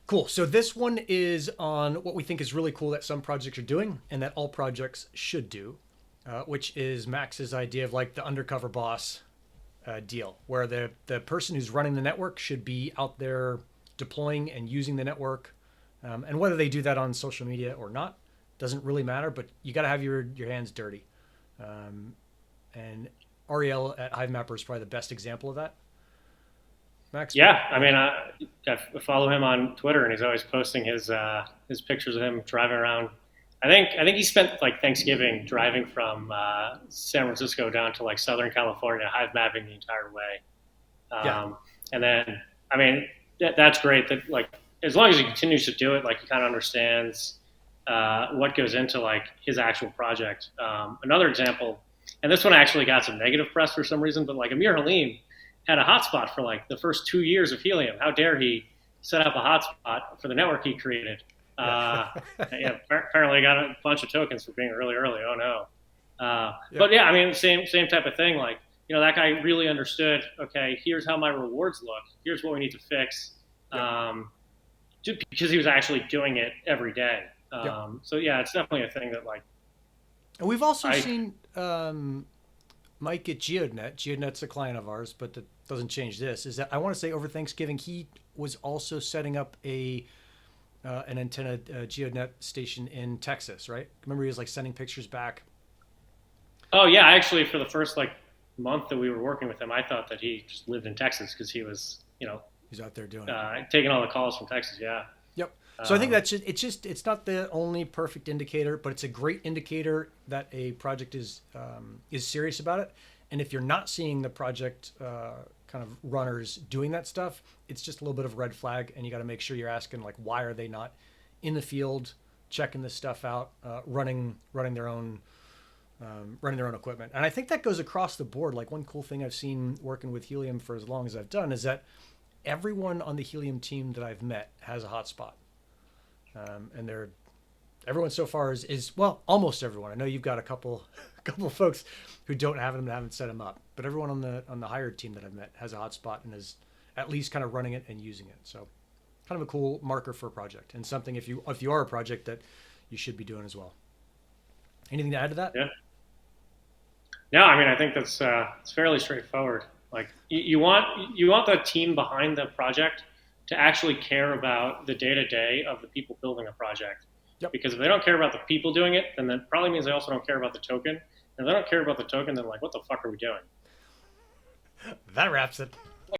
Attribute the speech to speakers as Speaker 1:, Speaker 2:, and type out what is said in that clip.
Speaker 1: Cool. So this one is on what we think is really cool that some projects are doing and that all projects should do, which is Max's idea of like the undercover boss deal, where the person who's running the network should be out there deploying and using the network, and whether they do that on social media or not doesn't really matter. But you got to have your hands dirty, and Ariel at HiveMapper is probably the best example of that. Max, but
Speaker 2: Yeah, I
Speaker 1: yeah,
Speaker 2: mean, I follow him on Twitter, and he's always posting his pictures of him driving around. I think he spent like Thanksgiving driving from San Francisco down to like Southern California, hive mapping the entire way.
Speaker 1: yeah,
Speaker 2: And then, I mean, that's great. That like as long as he continues to do it, like he kind of understands what goes into like his actual project. Another example, and this one actually got some negative press for some reason, but like Amir Halim had a hotspot for like the first 2 years of Helium. How dare he set up a hotspot for the network he created?
Speaker 1: yeah,
Speaker 2: Uh, yeah, apparently got a bunch of tokens for being really early. Oh no.
Speaker 1: yep,
Speaker 2: But yeah, I mean, same type of thing. Like, that guy really understood. Okay, here's how my rewards look. Here's what we need to fix,
Speaker 1: yep,
Speaker 2: because he was actually doing it every day.
Speaker 1: yep.
Speaker 2: So yeah, it's definitely a thing that like
Speaker 1: And we've also
Speaker 2: I.
Speaker 1: seen Mike at GeoNet. GeoNet's a client of ours, but that doesn't change this. Is that I want to say over Thanksgiving he was also setting up a an antenna GeoNet station in Texas, right? Remember he was like sending pictures back.
Speaker 2: Oh yeah, actually, for the first like month that we were working with him, I thought that he just lived in Texas because he was,
Speaker 1: He's out there doing it.
Speaker 2: taking all the calls from Texas. Yeah.
Speaker 1: Yep. So I think
Speaker 2: Um,
Speaker 1: it's not the only perfect indicator, but it's a great indicator that a project is serious about it. And if you're not seeing the project kind of runners doing that stuff, it's just a little bit of a red flag, and you got to make sure you're asking like why are they not in the field checking this stuff out, running their own running their own equipment. And I think that goes across the board. Like one cool thing I've seen working with Helium for as long as I've done is that everyone on the Helium team that I've met has a hotspot. And they're everyone so far is well, almost everyone. I know you've got a couple a couple of folks who don't have them and haven't set them up, but everyone on the hired team that I've met has a hotspot and is at least kind of running it and using it. So kind of a cool marker for a project and something if you are a project that you should be doing as well. Anything to add to that?
Speaker 2: yeah. No, I mean, I think that's it's fairly straightforward. Like you want the team behind the project to actually care about the day to day of the people building a project.
Speaker 1: Yep.
Speaker 2: Because if they don't care about the people doing it, then that probably means they also don't care about the token. And if they don't care about the token, then like, what the fuck are we doing?
Speaker 1: That wraps it.